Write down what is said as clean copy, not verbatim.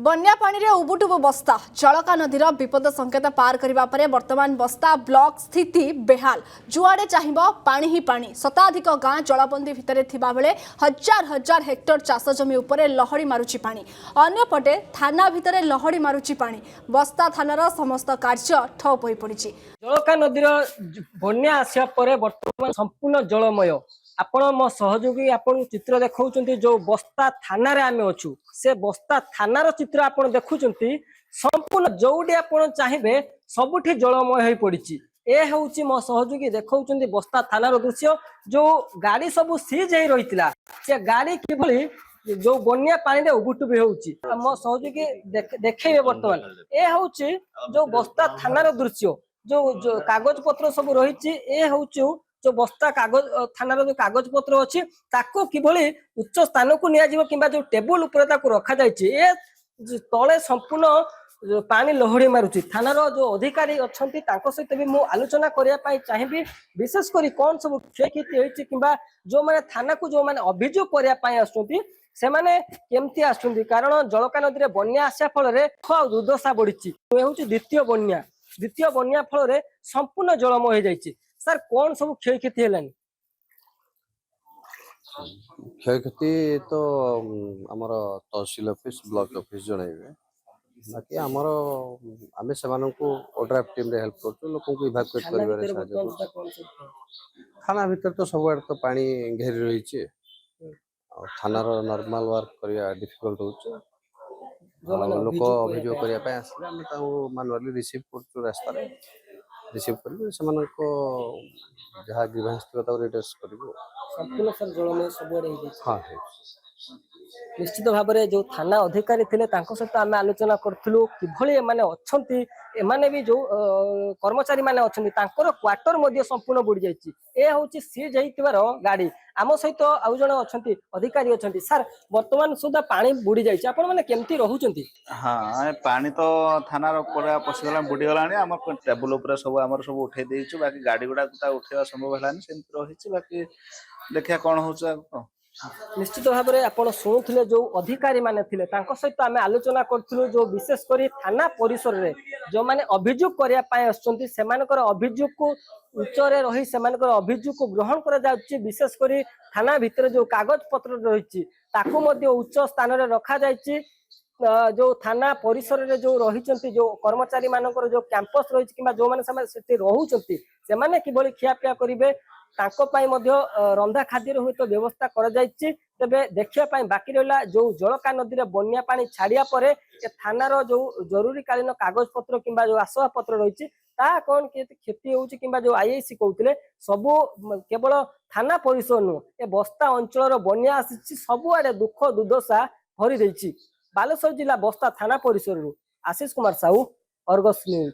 बन्या पानी रे उबुटुबु बस्ता जलका नदीर विपद संकेत पार करबा परे वर्तमान बस्ता ब्लॉक स्थिति बेहाल जुआड़े चाहिबो पानी ही पानी शताधिक गाँ जलबंदी भितरे थिबा बेले हजार हजार हेक्टर चाष जमी उपरे लहड़ी मारुची पानी अन्यपटे थाना भितरे लहड़ी मारुची पानी बस्ता थानार समस्त कार्य ठप होई पड़िछि। जलका नदीर बन्या आसिया परे वर्तमान संपूर्ण जलमय आपण मो सहयोगी आपण चित्र देखौचंती जो बस्ता थाना रे आमे अछु से बस्ता थानार चित्र आपण देखुचंती संपूर्ण जोडी आपण चाहिबे सबुठी जलमय होई पड़िछि। ए होउची मो सहयोगी देखौचंती बस्ता थानार दृश्य जो गाड़ी सब सीज हेई रहितला से गाड़ी किभली जो बन्या पानी रे उबुटुबी होउची मो सहयोगी देखैबे वर्तमान ए होउची जो बस्ता थानार दृश्य जो कागज पत्र सब रही ए हूँ जो बस्ता कागज थानार जो कागज पत्र अच्छी ताको किभली उच्च स्थान को नियाजिबो किंबा जो टेबुल ऊपर ताको रखा जायछि ए तले संपूर्ण पानी लहड़ी मारुछि। थानार जो अधिकारी अछंती ताको सहित भी मु आलोचना करिया पाई चाहिबी विशेष करी कोन सब क्षयक्षति होइछि किंबा जो माने थाना को जो माने अभियोग करिया पाई आछंती से माने केमती आछंती कारण जलका नदी रे बन्या आसा फल रे दुर्दशा बढ़िछि। ए होछि द्वितीय बन्या फल संपूर्ण जलमय हो जाइए। सर कौन सब क्षयक्षति है? क्षयक्षति तो आमर तहसील ऑफिस ब्लॉक ऑफिस जनइबे बाकी आमर आमे सेमानंकु ओड्राफ्ट टीम रे हेल्प करतो लोगों को इवैक्यूएट करबारे साहाय्य थाना भीतर तो सब तो पानी घेरी रही छे थाना रो नॉर्मल वर्क करिया डिफिकल्ट होछ लोक अभियोग करिया पे आसले हम ताऊ मानुअली रिसीव करतो रास्ता रे रिसीव करबे सेमानको जहा ग्रीवेंस तो रिटेस्ट करबो संपूर्ण सर जलमय सब रे हां निश्चित भाव में जो थाना अधिकारी थे सहित आम आलोचना करूँ कि माने अच्छी एमाने भी जो कर्मचारी माने अच्छा क्वार्टर संपूर्ण बुड़ी जाइए सीज गाड़ी आम सहित आउ जन अच्छा अधिकारी अच्छा सार वर्तमान सुधा पानी बुड़ी जाइए मैंने केमती रोचे? हाँ पानी तो थाना पूरा पशिगला बुड़ीगला आम टेबुल सब आम सब उठे देचु बाकी गाड़ी गुड़ा उठेवा संभव है रही बाकी देखिया कौन हो। निश्चित भाव में आप शुणुले जो अधिकारी माने थिले सहित आम आलोचना करूँ जो विशेषकर थाना परिसर में जो मैंने अभियोग करने अभियोग को उच्चरे रही से अभियोग को ग्रहण कर विशेषकर थाना भितर जो कागज पत्र रही उच्च स्थान में रखा जाइए जो थाना परिसर में जो रही जो कर्मचारी मानकर जो कैंपस रही कि जो मैंने रोचे से किभली खियापिया करेंगे रंधा खाद्य हुए तो व्यवस्था तेरे देखा बाकी रहा जो जलका नदी में बन्या पानी छाड़िया पर थानार जो जरूरी कालीन कागज पत्र कि जो आसवा पत्र रही कौन क्षति हो जो आईआईसी कहते सबू केवल थाना परिसर नुह ए बस्ता अंचल बन्या आसी सबुआडे दुख दुर्दशा भरी बालेश्वर जिला बस्ता थाना परिसर आशीष कुमार साहू, अर्गस न्यूज।